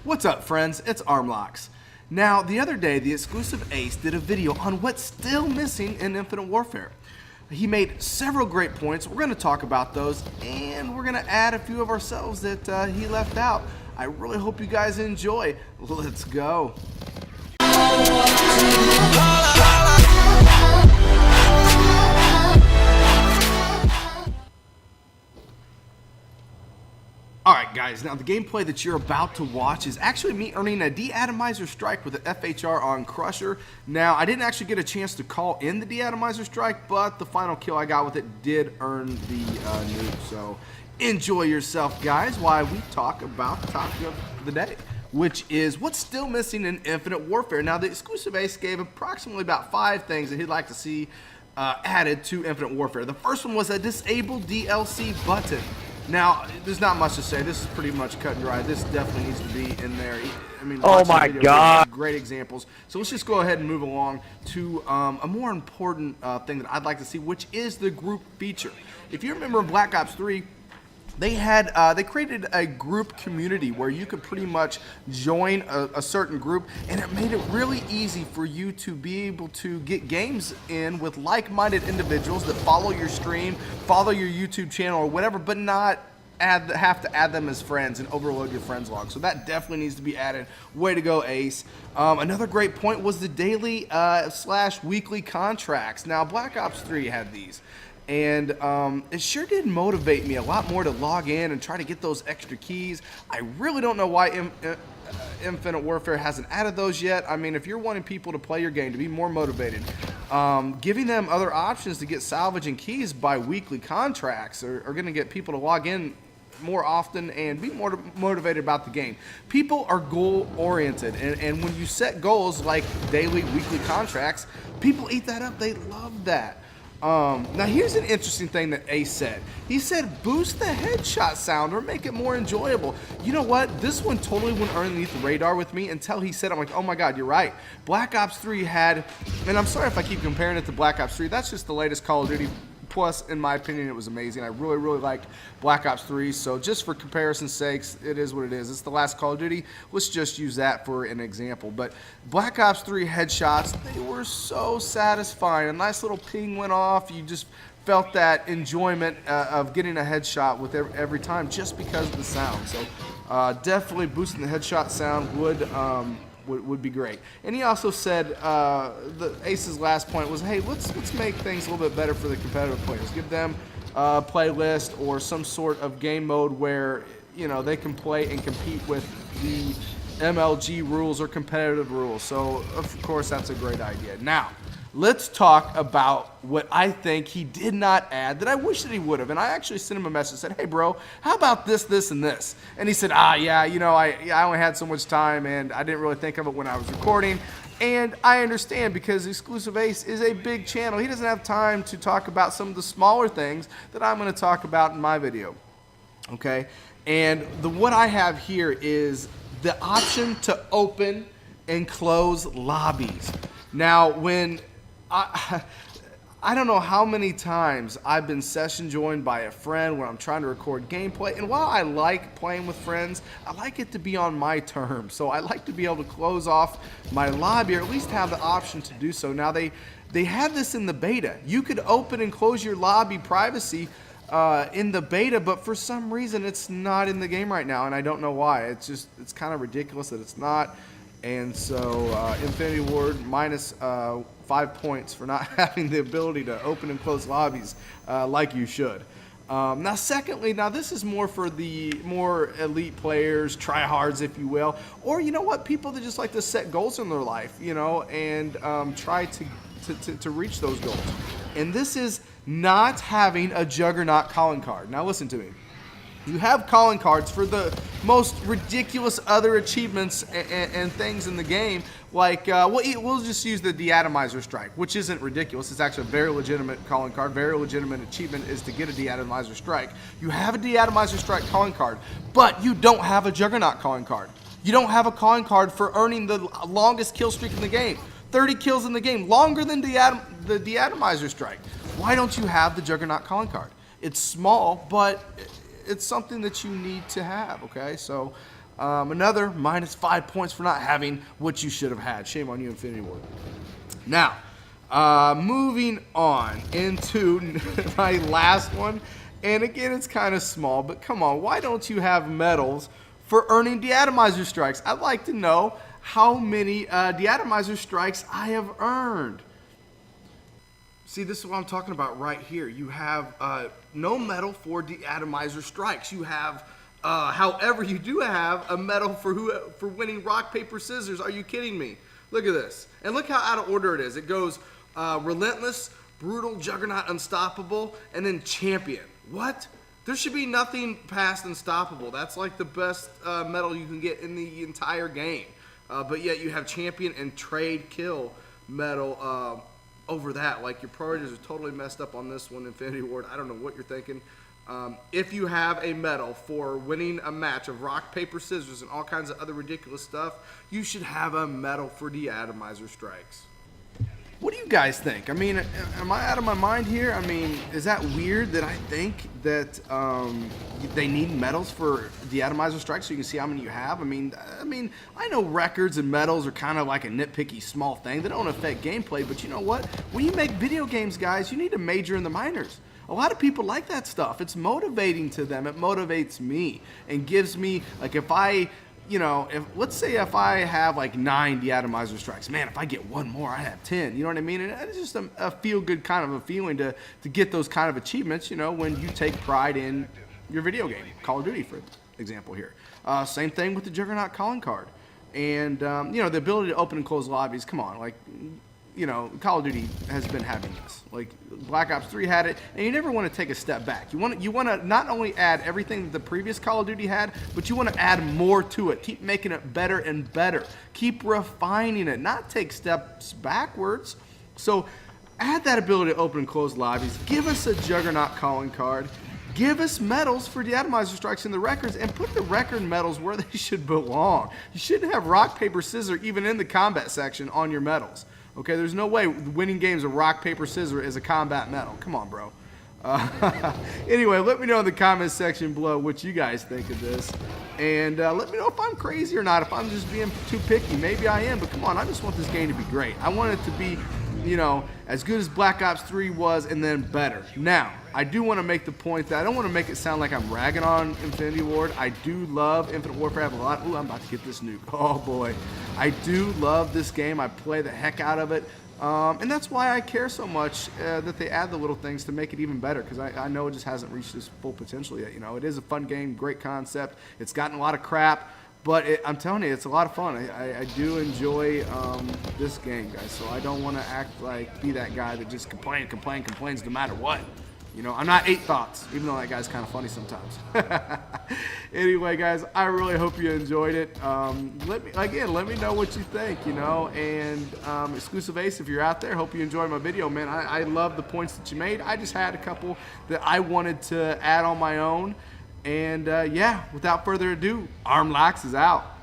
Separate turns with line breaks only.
What's up, friends? It's Armlocks. Now, the other day, the exclusive Ace did a video on what's still missing in Infinite Warfare. He made several great points. We're going to talk about those, and we're going to add a few of ourselves that he left out. I really hope you guys enjoy. Let's go. Alright guys, now the gameplay that you're about to watch is actually me earning a De-atomizer strike with an FHR on Crusher. Now, I didn't actually get a chance to call in the De-atomizer strike, but the final kill I got with it did earn the nuke. So, enjoy yourself guys while we talk about the topic of the day, which is what's still missing in Infinite Warfare. Now, the exclusive Ace gave approximately about 5 things that he'd like to see added to Infinite Warfare. The first one was a disabled DLC button. Now, there's not much to say. This is pretty much cut and dry. This definitely needs to be in there. I mean,
oh my God,
great examples. So let's just go ahead and move along to a more important thing that I'd like to see, which is the group feature. If you remember in Black Ops 3, they created a group community where you could pretty much join a certain group, and it made it really easy for you to be able to get games in with like-minded individuals that follow your stream, follow your YouTube channel or whatever, but not have to add them as friends and overload your friends log. So that definitely needs to be added. Way to go, Ace. Another great point was the daily / weekly contracts. Now, Black Ops 3 had these. And it sure did motivate me a lot more to log in and try to get those extra keys. I really don't know why Infinite Warfare hasn't added those yet. I mean, if you're wanting people to play your game, to be more motivated, giving them other options to get salvage and keys by weekly contracts are going to get people to log in more often and be more motivated about the game. People are goal-oriented, and when you set goals like daily, weekly contracts, people eat that up. They love that. Now here's an interesting thing that Ace said. He said boost the headshot sound or make it more enjoyable. You know what? This one totally went underneath the radar with me until he said, I'm like, oh my God, you're right. Black Ops 3 had, and I'm sorry if I keep comparing it to Black Ops 3, that's just the latest Call of Duty. Plus, in my opinion, it was amazing. I really, really liked Black Ops 3. So just for comparison's sakes, it is what it is. It's the last Call of Duty. Let's just use that for an example. But Black Ops 3 headshots, they were so satisfying. A nice little ping went off. You just felt that enjoyment of getting a headshot with every time just because of the sound. So definitely boosting the headshot sound would be great. And he also said the Ace's last point was, hey, let's make things a little bit better for the competitive players. Give them a playlist or some sort of game mode where, you know, they can play and compete with the MLG rules or competitive rules. So of course that's a great idea. Now let's talk about what I think he did not add that I wish that he would have. And I actually sent him a message and said, hey bro, how about this, this, and this? And he said, yeah, you know, I only had so much time and I didn't really think of it when I was recording. And I understand because Exclusive Ace is a big channel. He doesn't have time to talk about some of the smaller things that I'm going to talk about in my video. Okay? And what I have here is the option to open and close lobbies. Now, when I don't know how many times I've been session joined by a friend when I'm trying to record gameplay, and while I like playing with friends, I like it to be on my terms. So I like to be able to close off my lobby or at least have the option to do so. Now they have this in the beta. You could open and close your lobby privacy in the beta, but for some reason it's not in the game right now, and I don't know why. It's kind of ridiculous that it's not. And so Infinity Ward minus 5 points for not having the ability to open and close lobbies like you should. Now secondly, now this is more for the more elite players, tryhards if you will, or you know what, people that just like to set goals in their life, you know, and try to reach those goals. And this is not having a Juggernaut calling card. Now listen to me. You have calling cards for the most ridiculous other achievements and things in the game, like, we'll just use the De-atomizer strike, which isn't ridiculous. It's actually a very legitimate calling card. Very legitimate achievement is to get a De-atomizer strike. You have a De-atomizer strike calling card, but you don't have a Juggernaut calling card. You don't have a calling card for earning the longest kill streak in the game. 30 kills in the game, longer than the De-atomizer strike. Why don't you have the Juggernaut calling card? It's small, but it's something that you need to have, okay? So Another -5 points for not having what you should have had. Shame on you, Infinity Ward. Now, moving on into my last one. And again, it's kind of small, but come on, why don't you have medals for earning De-atomizer strikes? I'd like to know how many De-atomizer strikes I have earned. See, this is what I'm talking about right here. You have no medal for De-atomizer strikes. You have, however, you do have a medal for winning rock, paper, scissors. Are you kidding me? Look at this. And look how out of order it is. It goes relentless, brutal, juggernaut, unstoppable, and then champion. What? There should be nothing past unstoppable. That's like the best medal you can get in the entire game. But yet you have champion and trade kill medal over that. Like, your priorities are totally messed up on this one, Infinity Ward. I don't know what you're thinking. If you have a medal for winning a match of rock, paper, scissors, and all kinds of other ridiculous stuff, you should have a medal for De-atomizer strikes. What do you guys think? I mean, am I out of my mind here? I mean, is that weird that I think that they need medals for De-atomizer strikes so you can see how many you have? I mean, I know records and medals are kind of like a nitpicky small thing. They don't affect gameplay, but you know what? When you make video games, guys, you need to major in the minors. A lot of people like that stuff. It's motivating to them. It motivates me and gives me, like, if I... You know, let's say if I have like 9 De-atomizer strikes, man, if I get one more, I have 10. You know what I mean? And it's just a feel-good kind of a feeling to get those kind of achievements, you know, when you take pride in your video game. Call of Duty, for example, here. Same thing with the Juggernaut calling card. And, you know, the ability to open and close lobbies, come on, like... You know, Call of Duty has been having this. Like, Black Ops 3 had it, and you never want to take a step back. You want to not only add everything that the previous Call of Duty had, but you want to add more to it. Keep making it better and better. Keep refining it, not take steps backwards. So add that ability to open and close lobbies. Give us a Juggernaut calling card. Give us medals for De-atomizer strikes in the records, and put the record medals where they should belong. You shouldn't have rock, paper, scissors even in the combat section on your medals. Okay, there's no way winning games of rock, paper, scissors is a combat medal. Come on, bro. Anyway, let me know in the comments section below what you guys think of this. And let me know if I'm crazy or not, if I'm just being too picky. Maybe I am, but come on, I just want this game to be great. I want it to be, you know, as good as Black Ops 3 was, and then better. Now, I do want to make the point that I don't want to make it sound like I'm ragging on Infinity Ward. I do love Infinite Warfare. I have a lot. Ooh, I'm about to get this nuke. Oh, boy. I do love this game. I play the heck out of it. And that's why I care so much that they add the little things to make it even better, because I know it just hasn't reached its full potential yet. You know, it is a fun game, great concept. It's gotten a lot of crap, but I'm telling you, it's a lot of fun. I do enjoy this game, guys, so I don't want to be that guy that just complains no matter what. You know, I'm not 8 Thoughts, even though that guy's kind of funny sometimes. Anyway, guys, I really hope you enjoyed it. Let me know what you think, you know. And Exclusive Ace, if you're out there, hope you enjoyed my video, man. I love the points that you made. I just had a couple that I wanted to add on my own. And yeah, without further ado, Armlax is out.